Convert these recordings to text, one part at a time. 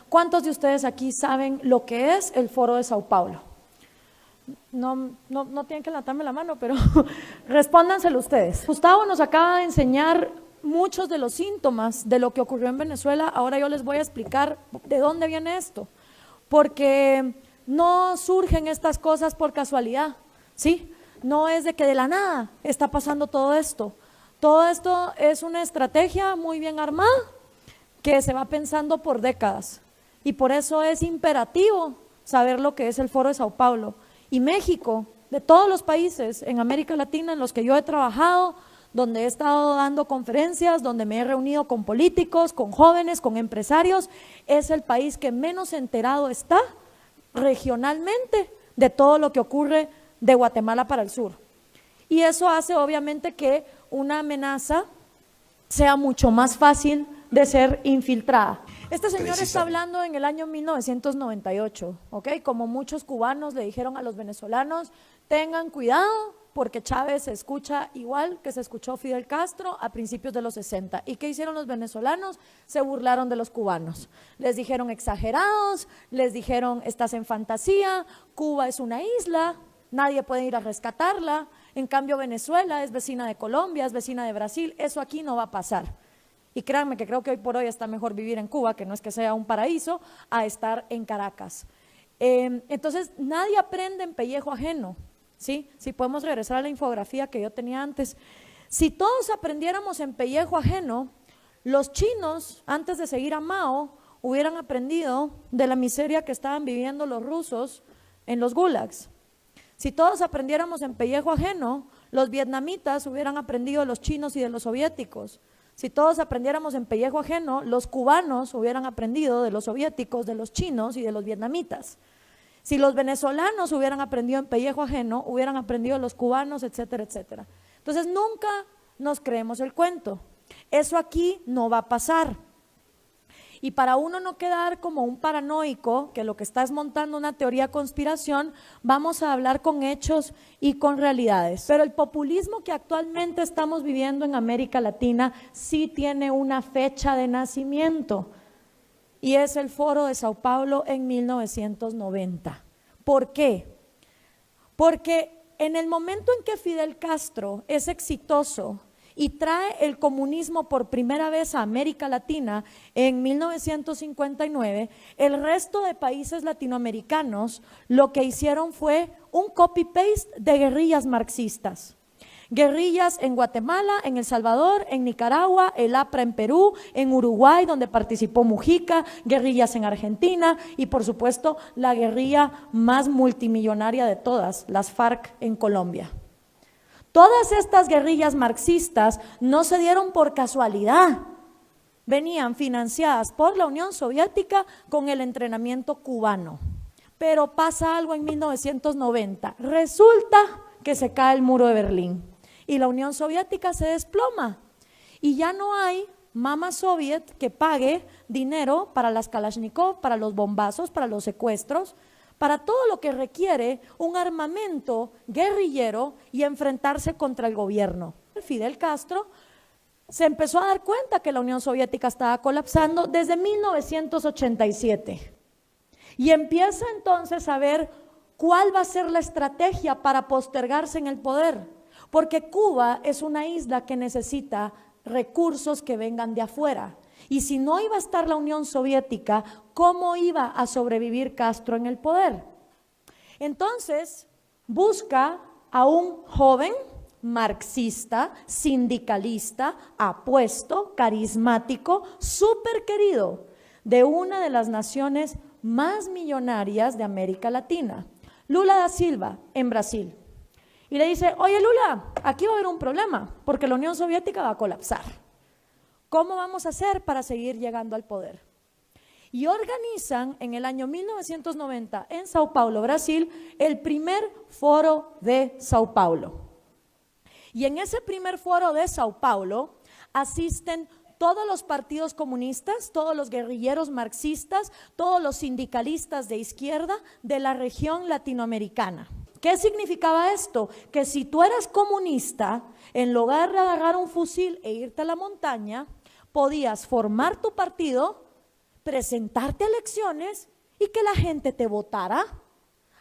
¿Cuántos de ustedes aquí saben lo que es el Foro de Sao Paulo? No tienen que levantarme la mano, pero respóndanselo ustedes. Gustavo nos acaba de enseñar muchos de los síntomas de lo que ocurrió en Venezuela. Ahora yo les voy a explicar de dónde viene esto, porque no surgen estas cosas por casualidad, ¿sí? No es de que de la nada está pasando todo esto. Todo esto es una estrategia muy bien armada que se va pensando por décadas, y por eso es imperativo saber lo que es el Foro de Sao Paulo. Y México, de todos los países en América Latina en los que yo he trabajado, donde he estado dando conferencias, donde me he reunido con políticos, con jóvenes, con empresarios, es el país que menos enterado está regionalmente de todo lo que ocurre de Guatemala para el sur. Y eso hace obviamente que una amenaza sea mucho más fácil de ser infiltrada. Este señor está hablando en el año 1998, ¿ok? Como muchos cubanos le dijeron a los venezolanos, tengan cuidado porque Chávez se escucha igual que se escuchó Fidel Castro a principios de los 60. ¿Y qué hicieron los venezolanos? Se burlaron de los cubanos. Les dijeron exagerados, les dijeron estás en fantasía, Cuba es una isla, nadie puede ir a rescatarla, en cambio Venezuela es vecina de Colombia, es vecina de Brasil, eso aquí no va a pasar. Y créanme que creo que hoy por hoy está mejor vivir en Cuba, que no es que sea un paraíso, a estar en Caracas. Entonces, nadie aprende en pellejo ajeno, ¿sí? Si podemos regresar a la infografía que yo tenía antes. Si todos aprendiéramos en pellejo ajeno, los chinos, antes de seguir a Mao, hubieran aprendido de la miseria que estaban viviendo los rusos en los gulags. Si todos aprendiéramos en pellejo ajeno, los vietnamitas hubieran aprendido de los chinos y de los soviéticos. Si todos aprendiéramos en pellejo ajeno, los cubanos hubieran aprendido de los soviéticos, de los chinos y de los vietnamitas. Si los venezolanos hubieran aprendido en pellejo ajeno, hubieran aprendido de los cubanos, etcétera, etcétera. Entonces nunca nos creemos el cuento. Eso aquí no va a pasar. Y para uno no quedar como un paranoico, que lo que está es montando una teoría de conspiración, vamos a hablar con hechos y con realidades. Pero el populismo que actualmente estamos viviendo en América Latina sí tiene una fecha de nacimiento, y es el Foro de Sao Paulo en 1990. ¿Por qué? Porque en el momento en que Fidel Castro es exitoso y trae el comunismo por primera vez a América Latina en 1959, el resto de países latinoamericanos lo que hicieron fue un copy-paste de guerrillas marxistas. Guerrillas en Guatemala, en El Salvador, en Nicaragua, el APRA en Perú, en Uruguay, donde participó Mujica, guerrillas en Argentina y por supuesto la guerrilla más multimillonaria de todas, las FARC en Colombia. Todas estas guerrillas marxistas no se dieron por casualidad, venían financiadas por la Unión Soviética con el entrenamiento cubano. Pero pasa algo en 1990, resulta que se cae el muro de Berlín y la Unión Soviética se desploma y ya no hay mama soviet que pague dinero para las Kalashnikov, para los bombazos, para los secuestros, para todo lo que requiere un armamento guerrillero y enfrentarse contra el gobierno. Fidel Castro se empezó a dar cuenta que la Unión Soviética estaba colapsando desde 1987 y empieza entonces a ver cuál va a ser la estrategia para postergarse en el poder, porque Cuba es una isla que necesita recursos que vengan de afuera. Y si no iba a estar la Unión Soviética, ¿cómo iba a sobrevivir Castro en el poder? Entonces, busca a un joven marxista, sindicalista, apuesto, carismático, súper querido, de una de las naciones más millonarias de América Latina, Lula da Silva, en Brasil. Y le dice, oye Lula, aquí va a haber un problema, porque la Unión Soviética va a colapsar. ¿Cómo vamos a hacer para seguir llegando al poder? Y organizan en el año 1990 en Sao Paulo, Brasil, el primer Foro de Sao Paulo. Y en ese primer Foro de Sao Paulo asisten todos los partidos comunistas, todos los guerrilleros marxistas, todos los sindicalistas de izquierda de la región latinoamericana. ¿Qué significaba esto? Que si tú eras comunista, en lugar de agarrar un fusil e irte a la montaña, podías formar tu partido, presentarte a elecciones y que la gente te votara.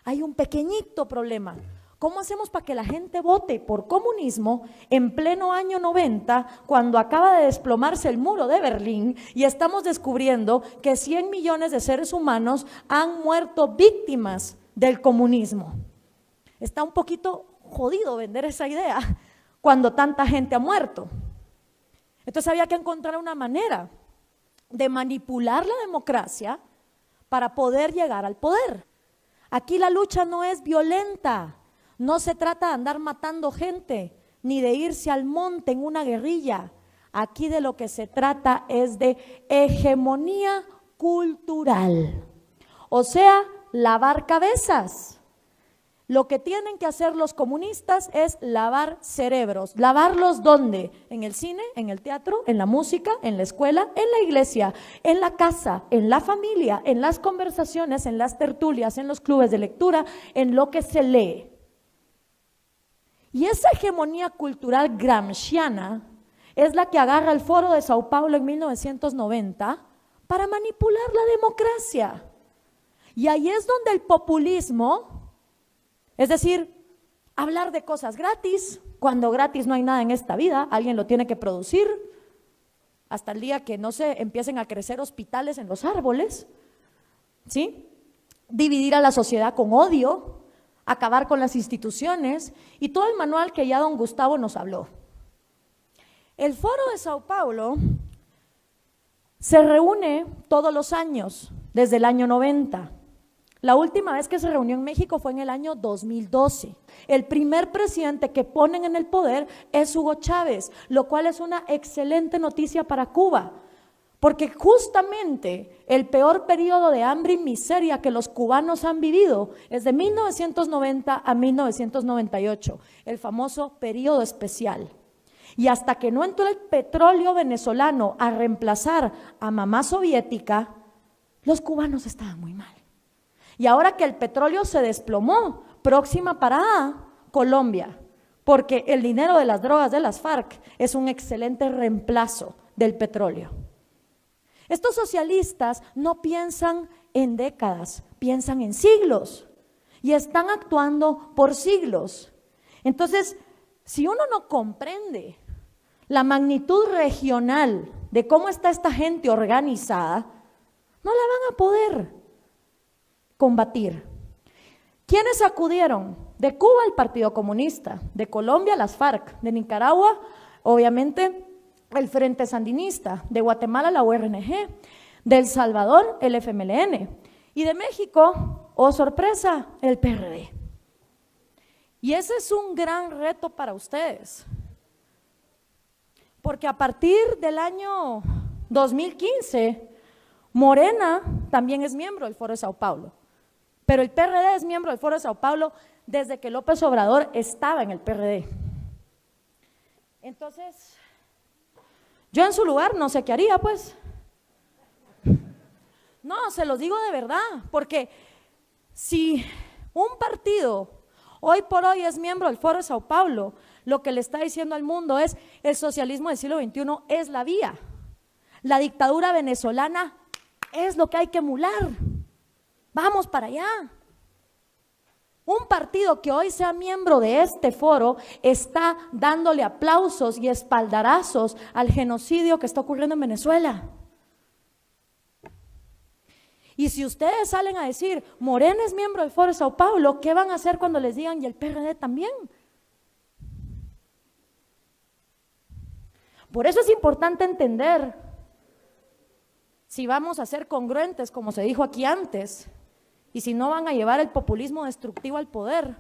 Hay un pequeñito problema. ¿Cómo hacemos para que la gente vote por comunismo en pleno año 90, cuando acaba de desplomarse el muro de Berlín y estamos descubriendo que 100 millones de seres humanos han muerto víctimas del comunismo? Está un poquito jodido vender esa idea cuando tanta gente ha muerto. Entonces había que encontrar una manera de manipular la democracia para poder llegar al poder. Aquí la lucha no es violenta. No se trata de andar matando gente, ni de irse al monte en una guerrilla. Aquí de lo que se trata es de hegemonía cultural. O sea, lavar cabezas. Lo que tienen que hacer los comunistas es lavar cerebros. ¿Lavarlos dónde? En el cine, en el teatro, en la música, en la escuela, en la iglesia, en la casa, en la familia, en las conversaciones, en las tertulias, en los clubes de lectura, en lo que se lee. Y esa hegemonía cultural gramsciana es la que agarra el Foro de Sao Paulo en 1990 para manipular la democracia. Y ahí es donde el populismo, es decir, hablar de cosas gratis, cuando gratis no hay nada en esta vida, alguien lo tiene que producir, hasta el día que no se empiecen a crecer hospitales en los árboles, ¿sí? Dividir a la sociedad con odio, acabar con las instituciones y todo el manual que ya don Gustavo nos habló. El Foro de Sao Paulo se reúne todos los años, desde el año 90. La última vez que se reunió en México fue en el año 2012. El primer presidente que ponen en el poder es Hugo Chávez, lo cual es una excelente noticia para Cuba, porque justamente el peor periodo de hambre y miseria que los cubanos han vivido es de 1990 a 1998, el famoso periodo especial. Y hasta que no entró el petróleo venezolano a reemplazar a mamá soviética, los cubanos estaban muy mal. Y ahora que el petróleo se desplomó, próxima parada, Colombia, porque el dinero de las drogas de las FARC es un excelente reemplazo del petróleo. Estos socialistas no piensan en décadas, piensan en siglos y están actuando por siglos. Entonces, si uno no comprende la magnitud regional de cómo está esta gente organizada, no la van a poder combatir. ¿Quiénes acudieron? De Cuba el Partido Comunista, de Colombia las FARC, de Nicaragua obviamente el Frente Sandinista, de Guatemala la URNG, de El Salvador el FMLN y de México, oh sorpresa, el PRD. Y ese es un gran reto para ustedes, porque a partir del año 2015, Morena también es miembro del Foro de Sao Paulo, pero el PRD es miembro del Foro de Sao Paulo desde que López Obrador estaba en el PRD. Entonces, yo en su lugar no sé qué haría, pues. No, se los digo de verdad, porque si un partido hoy por hoy es miembro del Foro de Sao Paulo, lo que le está diciendo al mundo es: el socialismo del siglo XXI es la vía. La dictadura venezolana es lo que hay que emular. Vamos para allá. Un partido que hoy sea miembro de este foro está dándole aplausos y espaldarazos al genocidio que está ocurriendo en Venezuela. Y si ustedes salen a decir, Morena es miembro del Foro de Sao Paulo, ¿qué van a hacer cuando les digan y el PRD también? Por eso es importante entender, si vamos a ser congruentes, como se dijo aquí antes, y si no van a llevar el populismo destructivo al poder,